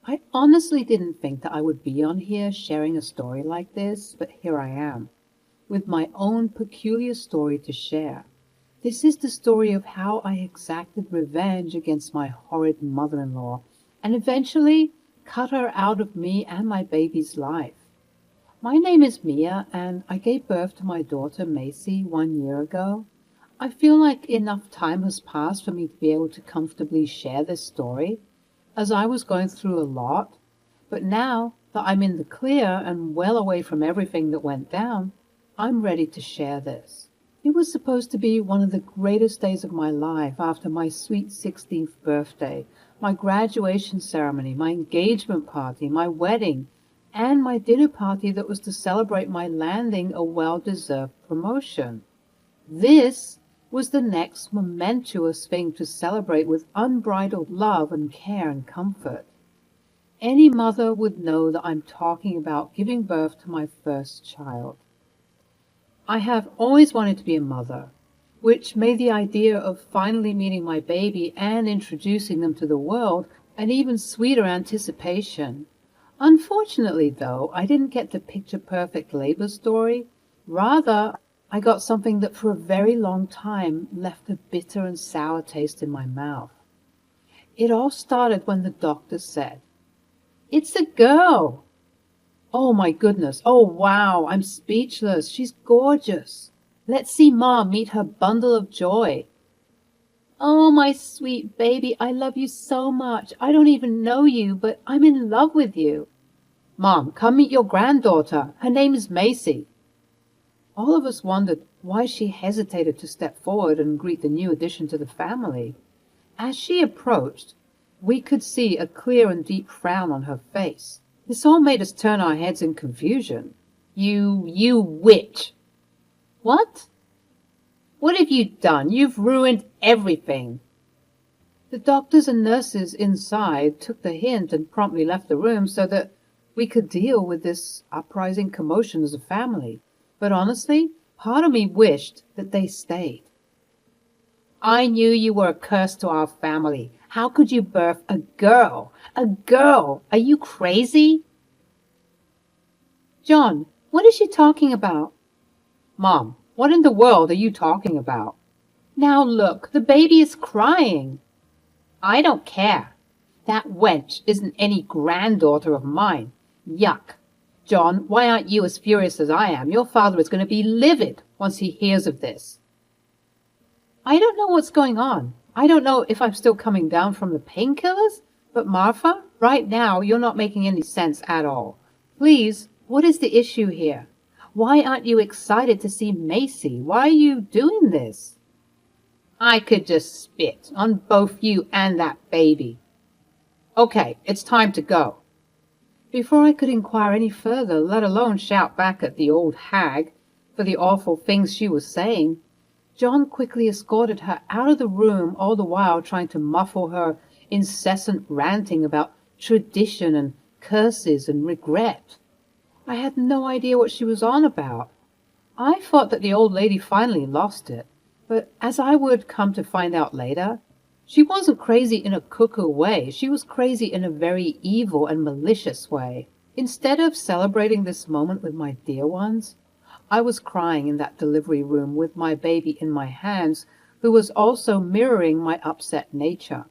I honestly didn't think that I would be on here sharing a story like this, but here I am, with my own peculiar story to share. This is the story of how I exacted revenge against my horrid mother-in-law and eventually cut her out of me and my baby's life. My name is Mia, and I gave birth to my daughter Macy 1 year ago. I feel like enough time has passed for me to be able to comfortably share this story, as I was going through a lot. But now that I'm in the clear and well away from everything that went down, I'm ready to share this. It was supposed to be one of the greatest days of my life after my sweet 16th birthday, my graduation ceremony, my engagement party, my wedding, and my dinner party that was to celebrate my landing a well-deserved promotion. This was the next momentous thing to celebrate with unbridled love and care and comfort. Any mother would know that I'm talking about giving birth to my first child. I have always wanted to be a mother, which made the idea of finally meeting my baby and introducing them to the world an even sweeter anticipation. Unfortunately, though, I didn't get the picture-perfect labor story. Rather, I got something that for a very long time left a bitter and sour taste in my mouth. It all started when the doctor said, "It's a girl." Oh my goodness, oh wow, I'm speechless. She's gorgeous. Let's see Mom meet her bundle of joy. "Oh, my sweet baby, I love you so much. I don't even know you, but I'm in love with you." "Mom, come meet your granddaughter. Her name is Macy." All of us wondered why she hesitated to step forward and greet the new addition to the family. As she approached, we could see a clear and deep frown on her face. This all made us turn our heads in confusion. You witch!" "What? What have you done? You've ruined everything." The doctors and nurses inside took the hint and promptly left the room so that we could deal with this uprising commotion as a family. But honestly, part of me wished that they stayed. "I knew you were a curse to our family. How could you birth a girl? A girl! Are you crazy?" "John, what is she talking about?" "Mom, what in the world are you talking about?" "Now look, the baby is crying." "I don't care. That wench isn't any granddaughter of mine. Yuck. John, why aren't you as furious as I am? Your father is going to be livid once he hears of this." "I don't know what's going on. I don't know if I'm still coming down from the painkillers, but Martha, right now you're not making any sense at all. Please, what is the issue here? Why aren't you excited to see Macy? Why are you doing this?" "I could just spit on both you and that baby." "Okay, it's time to go." Before I could inquire any further, let alone shout back at the old hag for the awful things she was saying, John quickly escorted her out of the room, all the while trying to muffle her incessant ranting about tradition and curses and regret. I had no idea what she was on about. I thought that the old lady finally lost it, but as I would come to find out later, she wasn't crazy in a cuckoo way. She was crazy in a very evil and malicious way. Instead of celebrating this moment with my dear ones, I was crying in that delivery room with my baby in my hands, who was also mirroring my upset nature.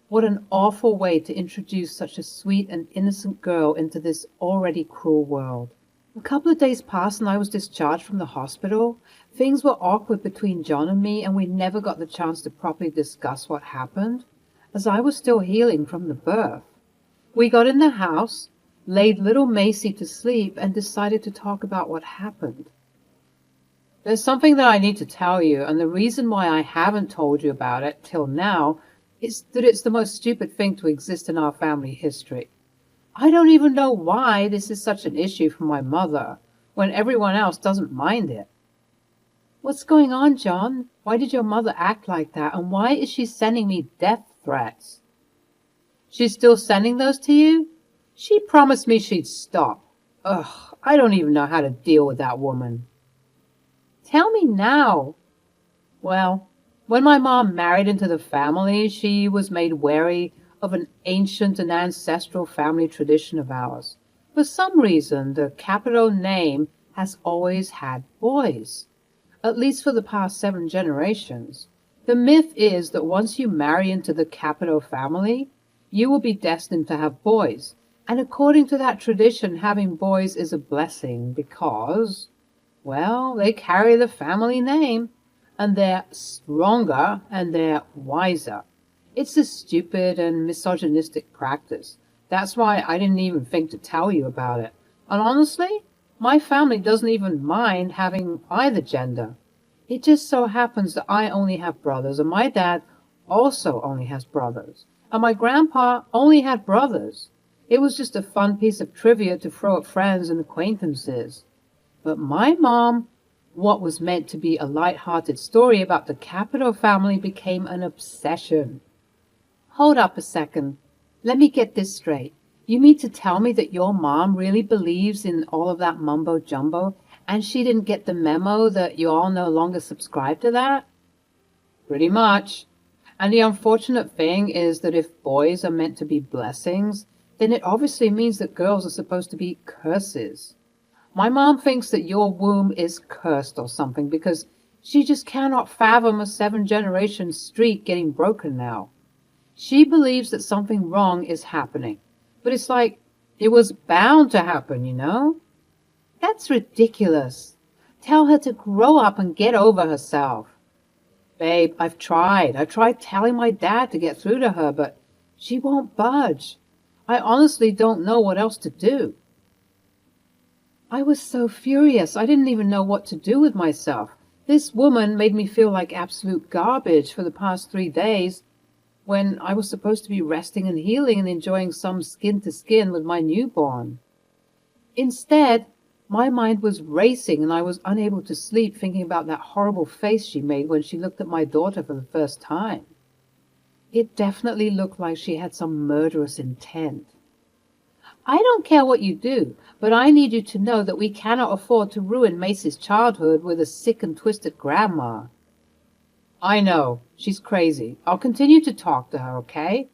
What an awful way to introduce such a sweet and innocent girl into this already cruel world. A couple of days passed and I was discharged from the hospital. Things were awkward between John and me, and we never got the chance to properly discuss what happened, as I was still healing from the birth. We got in the house, laid little Macy to sleep, and decided to talk about what happened. There's something that I need to tell you, and the reason why I haven't told you about it till now is that it's the most stupid thing to exist in our family history. I don't even know why this is such an issue for my mother, when everyone else doesn't mind it. What's going on, John? Why did your mother act like that, and why is she sending me death threats? She's still sending those to you? She promised me she'd stop. Ugh, I don't even know how to deal with that woman. Tell me now. Well, when my mom married into the family, she was made wary of an ancient and ancestral family tradition of ours. For some reason, the Capito name has always had boys, at least for the past 7 generations. The myth is that once you marry into the Capito family, you will be destined to have boys. And according to that tradition, having boys is a blessing because, well, they carry the family name, and they're stronger and they're wiser. It's a stupid and misogynistic practice. That's why I didn't even think to tell you about it. And honestly, my family doesn't even mind having either gender. It just so happens that I only have brothers, and my dad also only has brothers. And my grandpa only had brothers. It was just a fun piece of trivia to throw at friends and acquaintances. But my mom, what was meant to be a light-hearted story about the Capito family became an obsession. Hold up a second. Let me get this straight. You mean to tell me that your mom really believes in all of that mumbo-jumbo, and she didn't get the memo that you all no longer subscribe to that? Pretty much. And the unfortunate thing is that if boys are meant to be blessings, then it obviously means that girls are supposed to be curses. My mom thinks that your womb is cursed or something because she just cannot fathom a 7-generation streak getting broken now. She believes that something wrong is happening. But it's like, it was bound to happen, you know? That's ridiculous. Tell her to grow up and get over herself. Babe, I've tried. I tried telling my dad to get through to her, but she won't budge. I honestly don't know what else to do. I was so furious. I didn't even know what to do with myself. This woman made me feel like absolute garbage for the past 3 days when I was supposed to be resting and healing and enjoying some skin-to-skin with my newborn. Instead, my mind was racing and I was unable to sleep thinking about that horrible face she made when she looked at my daughter for the first time. It definitely looked like she had some murderous intent. I don't care what you do, but I need you to know that we cannot afford to ruin Macy's childhood with a sick and twisted grandma. I know. She's crazy. I'll continue to talk to her, okay?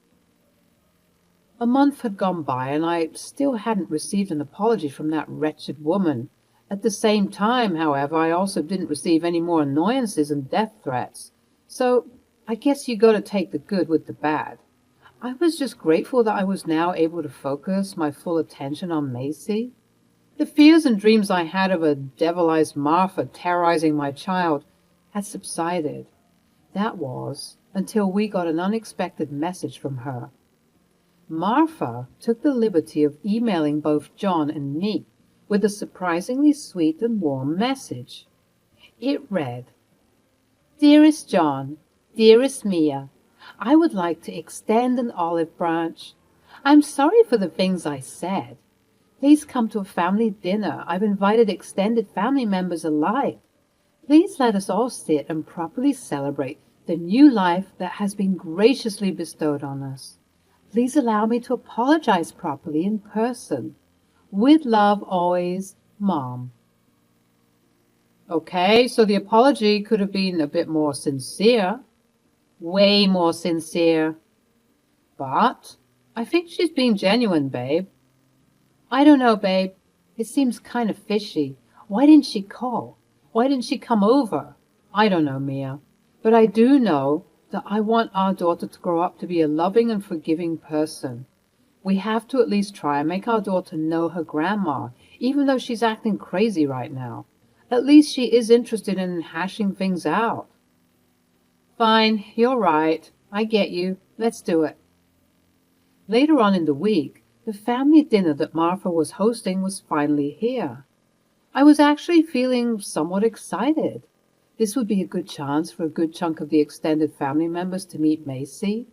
A month had gone by, and I still hadn't received an apology from that wretched woman. At the same time, however, I also didn't receive any more annoyances and death threats. So I guess you gotta take the good with the bad. I was just grateful that I was now able to focus my full attention on Macy. The fears and dreams I had of a devilized Martha terrorizing my child had subsided. That was until we got an unexpected message from her. Martha took the liberty of emailing both John and me with a surprisingly sweet and warm message. It read, "Dearest John, dearest Mia, I would like to extend an olive branch. I'm sorry for the things I said. Please come to a family dinner. I've invited extended family members alike. Please let us all sit and properly celebrate the new life that has been graciously bestowed on us. Please allow me to apologize properly in person. With love always, Mom." Okay, so the apology could have been a bit more sincere. Way more sincere. But I think she's being genuine, babe. I don't know, babe. It seems kind of fishy. Why didn't she call? Why didn't she come over? I don't know, Mia. But I do know that I want our daughter to grow up to be a loving and forgiving person. We have to at least try and make our daughter know her grandma, even though she's acting crazy right now. At least she is interested in hashing things out. Fine, you're right. I get you. Let's do it. Later on in the week, the family dinner that Martha was hosting was finally here. I was actually feeling somewhat excited. This would be a good chance for a good chunk of the extended family members to meet Macy,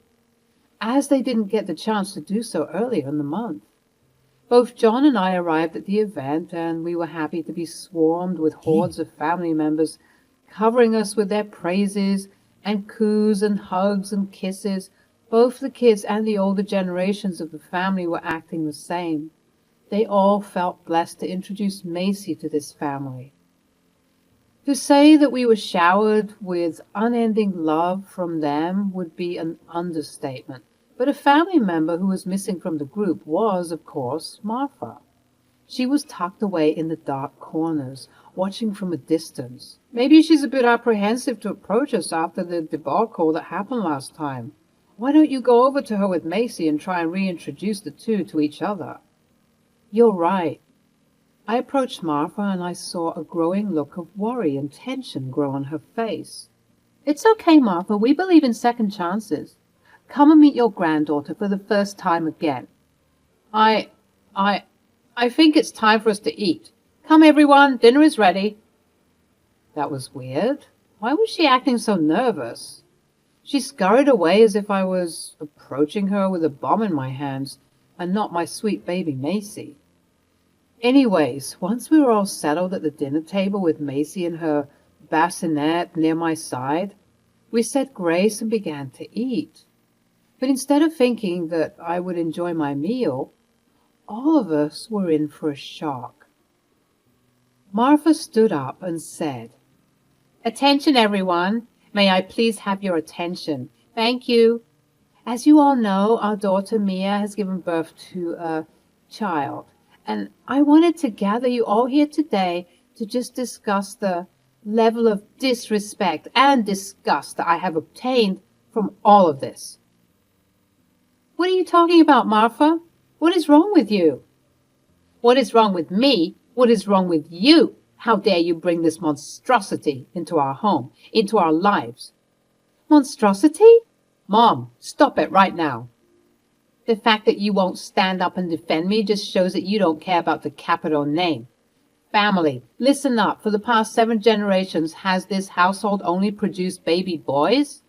as they didn't get the chance to do so earlier in the month. Both John and I arrived at the event, and we were happy to be swarmed with hordes of family members, covering us with their praises and coos and hugs and kisses. Both the kids and the older generations of the family were acting the same. They all felt blessed to introduce Macy to this family. To say that we were showered with unending love from them would be an understatement. But a family member who was missing from the group was, of course, Martha. She was tucked away in the dark corners, watching from a distance. Maybe she's a bit apprehensive to approach us after the debacle that happened last time. Why don't you go over to her with Macy and try and reintroduce the two to each other? You're right. I approached Martha and I saw a growing look of worry and tension grow on her face. It's okay, Martha. We believe in second chances. Come and meet your granddaughter for the first time again. I think it's time for us to eat. Come, everyone, dinner is ready. That was weird. Why was she acting so nervous? She scurried away as if I was approaching her with a bomb in my hands and not my sweet baby Macy. Anyways, once we were all settled at the dinner table with Macy and her bassinet near my side, we said grace and began to eat. But instead of thinking that I would enjoy my meal, all of us were in for a shock. Martha stood up and said, "Attention, everyone. May I please have your attention? Thank you. As you all know, our daughter Mia has given birth to a child, and I wanted to gather you all here today to just discuss the level of disrespect and disgust that I have obtained from all of this." What are you talking about, Martha? What is wrong with you? What is wrong with me? What is wrong with you? How dare you bring this monstrosity into our home, into our lives? Monstrosity? Mom, stop it right now. The fact that you won't stand up and defend me just shows that you don't care about the capital name. Family, listen up. For the past 7 generations, has this household only produced baby boys?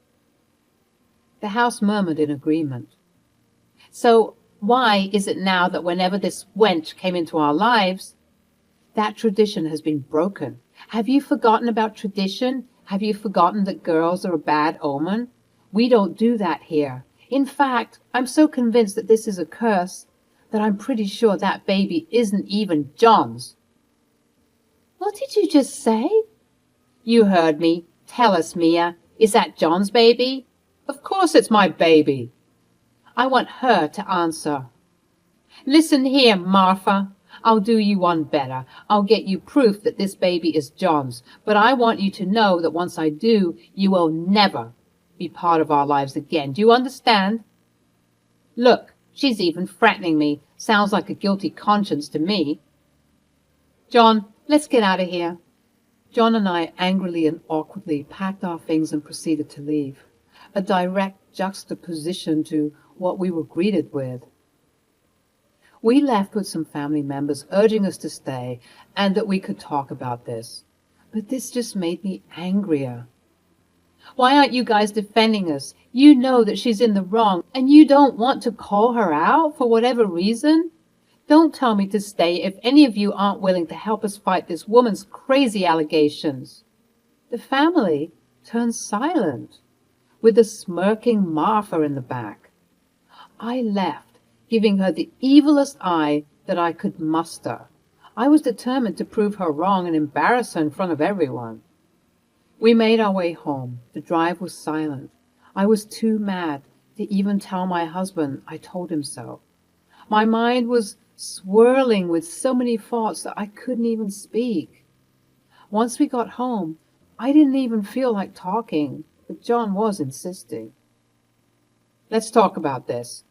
The house murmured in agreement. So why is it now that whenever this wench came into our lives, that tradition has been broken? Have you forgotten about tradition? Have you forgotten that girls are a bad omen? We don't do that here. In fact, I'm so convinced that this is a curse that I'm pretty sure that baby isn't even John's. What did you just say? You heard me. Tell us, Mia. Is that John's baby? Of course it's my baby. I want her to answer. Listen here, Martha. I'll do you one better. I'll get you proof that this baby is John's. But I want you to know that once I do, you will never be part of our lives again. Do you understand? Look, she's even threatening me. Sounds like a guilty conscience to me. John, let's get out of here. John and I angrily and awkwardly packed our things and proceeded to leave. A direct juxtaposition to what we were greeted with. We left with some family members urging us to stay and that we could talk about this. But this just made me angrier. Why aren't you guys defending us? You know that she's in the wrong and you don't want to call her out for whatever reason? Don't tell me to stay if any of you aren't willing to help us fight this woman's crazy allegations. The family turned silent, with a smirking Martha in the back. I left, giving her the evilest eye that I could muster. I was determined to prove her wrong and embarrass her in front of everyone. We made our way home. The drive was silent. I was too mad to even tell my husband I told him so. My mind was swirling with so many thoughts that I couldn't even speak. Once we got home, I didn't even feel like talking, but John was insisting. Let's talk about this.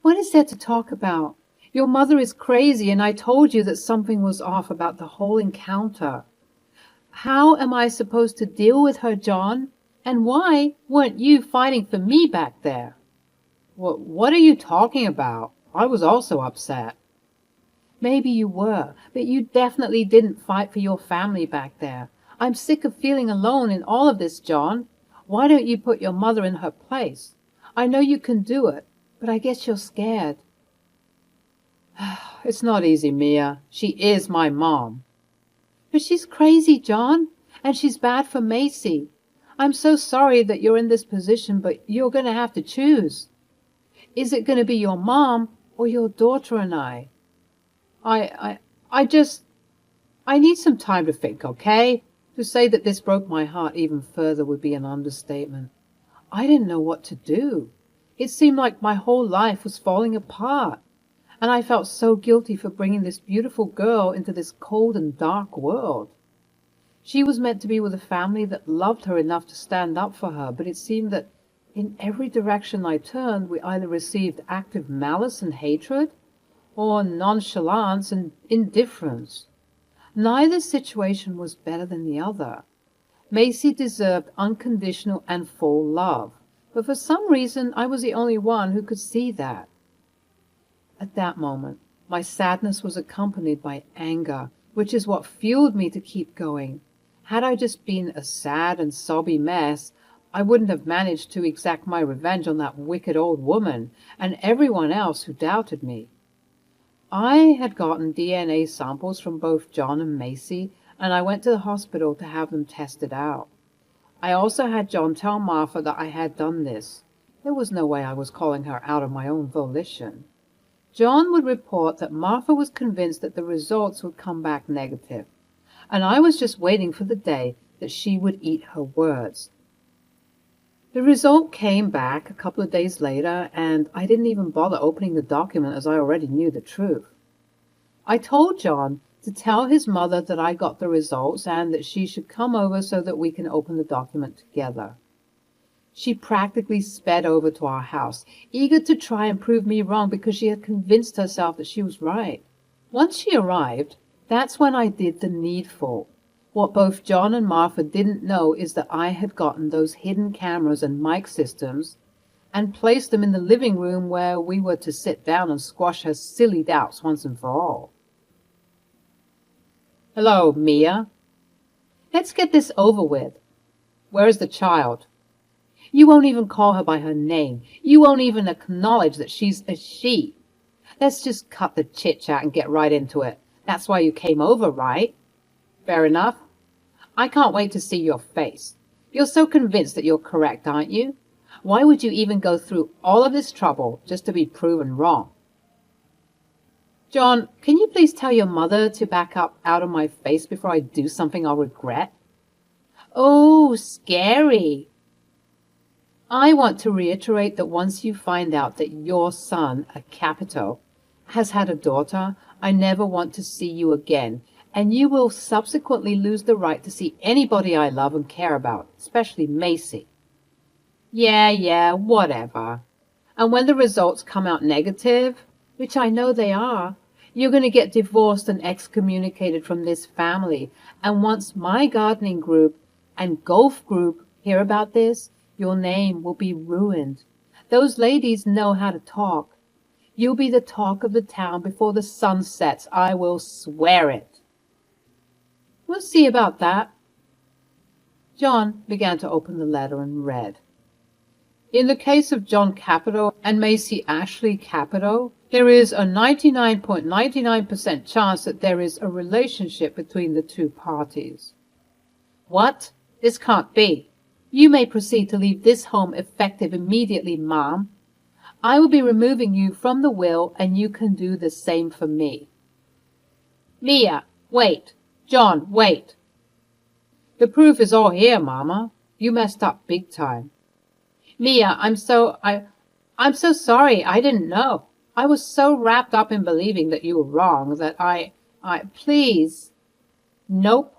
What is there to talk about? Your mother is crazy, and I told you that something was off about the whole encounter. How am I supposed to deal with her, John? And why weren't you fighting for me back there? What are you talking about? I was also upset. Maybe you were, but you definitely didn't fight for your family back there. I'm sick of feeling alone in all of this, John. Why don't you put your mother in her place? I know you can do it, but I guess you're scared. It's not easy, Mia. She is my mom. But she's crazy, John, and she's bad for Macy. I'm so sorry that you're in this position, but you're going to have to choose. Is it going to be your mom or your daughter and I? I need some time to think, okay? To say that this broke my heart even further would be an understatement. I didn't know what to do. It seemed like my whole life was falling apart, and I felt so guilty for bringing this beautiful girl into this cold and dark world. She was meant to be with a family that loved her enough to stand up for her, but it seemed that in every direction I turned, we either received active malice and hatred, or nonchalance and indifference. Neither situation was better than the other. Macy deserved unconditional and full love, but for some reason I was the only one who could see that. At that moment, my sadness was accompanied by anger, which is what fueled me to keep going. Had I just been a sad and sobby mess, I wouldn't have managed to exact my revenge on that wicked old woman and everyone else who doubted me. I had gotten DNA samples from both John and Macy, and I went to the hospital to have them tested out. I also had John tell Martha that I had done this. There was no way I was calling her out of my own volition. John would report that Martha was convinced that the results would come back negative, and I was just waiting for the day that she would eat her words. The result came back a couple of days later, and I didn't even bother opening the document as I already knew the truth. I told John to tell his mother that I got the results and that she should come over so that we can open the document together. She practically sped over to our house, eager to try and prove me wrong because she had convinced herself that she was right. Once she arrived, that's when I did the needful. What both John and Martha didn't know is that I had gotten those hidden cameras and mic systems and placed them in the living room where we were to sit down and squash her silly doubts once and for all. "Hello, Mia. Let's get this over with. Where is the child? You won't even call her by her name. You won't even acknowledge that she's a she. Let's just cut the chit-chat and get right into it. That's why you came over, right? Fair enough. I can't wait to see your face. You're so convinced that you're correct, aren't you? Why would you even go through all of this trouble just to be proven wrong? John, can you please tell your mother to back up out of my face before I do something I'll regret?" "Oh, scary." "I want to reiterate that once you find out that your son, a Capito, has had a daughter, I never want to see you again, and you will subsequently lose the right to see anybody I love and care about, especially Macy." Yeah, whatever. And when the results come out negative, which I know they are, you're going to get divorced and excommunicated from this family. And once my gardening group and golf group hear about this, your name will be ruined. Those ladies know how to talk. You'll be the talk of the town before the sun sets. I will swear it. We'll see about that. John began to open the letter and read. In the case of John Capito and Macy Ashley Capito, there is a 99.99% chance that there is a relationship between the two parties. What? This can't be. You may proceed to leave this home effective immediately, Mom. I will be removing you from the will, and you can do the same for me. Mia, wait. John, wait. The proof is all here, Mama. You messed up big time. Mia, I'm so sorry. I didn't know. I was so wrapped up in believing that you were wrong that please. Nope.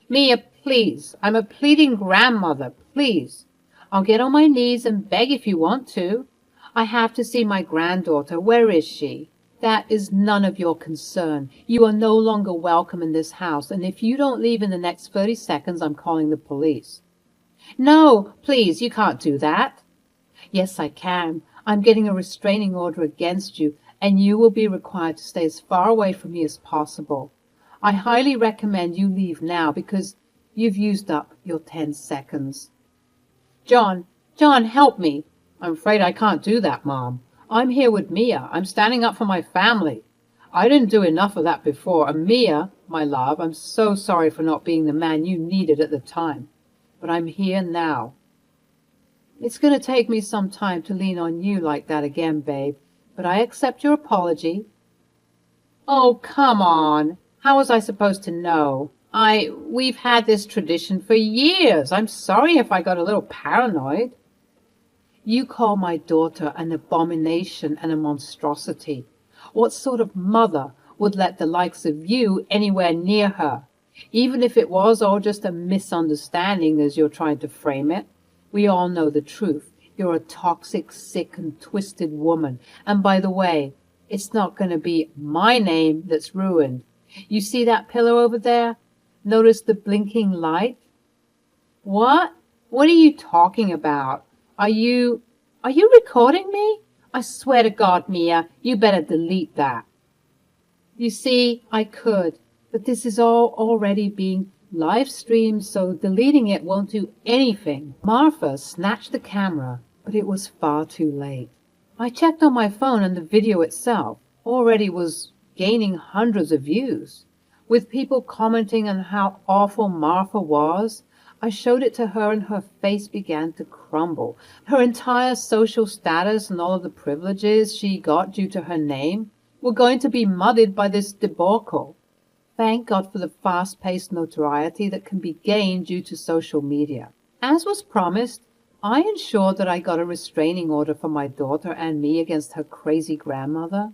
Mia, please. I'm a pleading grandmother. Please. I'll get on my knees and beg if you want to. I have to see my granddaughter. Where is she? That is none of your concern. You are no longer welcome in this house, and if you don't leave in the next 30 seconds, I'm calling the police. No, please, you can't do that. Yes, I can. I'm getting a restraining order against you, and you will be required to stay as far away from me as possible. I highly recommend you leave now because you've used up your 10 seconds. John, help me. I'm afraid I can't do that, Mom. I'm here with Mia. I'm standing up for my family. I didn't do enough of that before, and Mia, my love, I'm so sorry for not being the man you needed at the time. But I'm here now. It's going to take me some time to lean on you like that again, babe, but I accept your apology. Oh, come on. How was I supposed to know? We've had this tradition for years. I'm sorry if I got a little paranoid. You call my daughter an abomination and a monstrosity. What sort of mother would let the likes of you anywhere near her? Even if it was all just a misunderstanding as you're trying to frame it. We all know the truth. You're a toxic, sick, and twisted woman. And by the way, it's not going to be my name that's ruined. You see that pillow over there? Notice the blinking light? What? What are you talking about? Are you recording me? I swear to God, Mia, you better delete that. You see, I could, but this is all already being live streamed, so deleting it won't do anything. Martha snatched the camera, but it was far too late. I checked on my phone and the video itself already was gaining hundreds of views. With people commenting on how awful Martha was, I showed it to her and her face began to crumble. Her entire social status and all of the privileges she got due to her name were going to be muddied by this debacle. Thank God for the fast-paced notoriety that can be gained due to social media. As was promised, I ensured that I got a restraining order for my daughter and me against her crazy grandmother.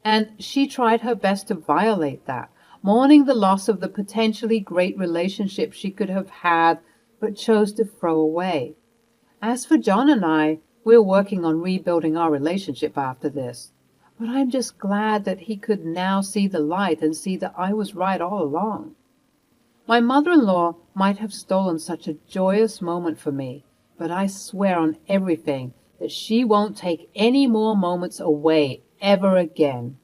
And she tried her best to violate that, mourning the loss of the potentially great relationship she could have had, but chose to throw away. As for John and I, we're working on rebuilding our relationship after this. But I'm just glad that he could now see the light and see that I was right all along. My mother-in-law might have stolen such a joyous moment for me, but I swear on everything that she won't take any more moments away ever again.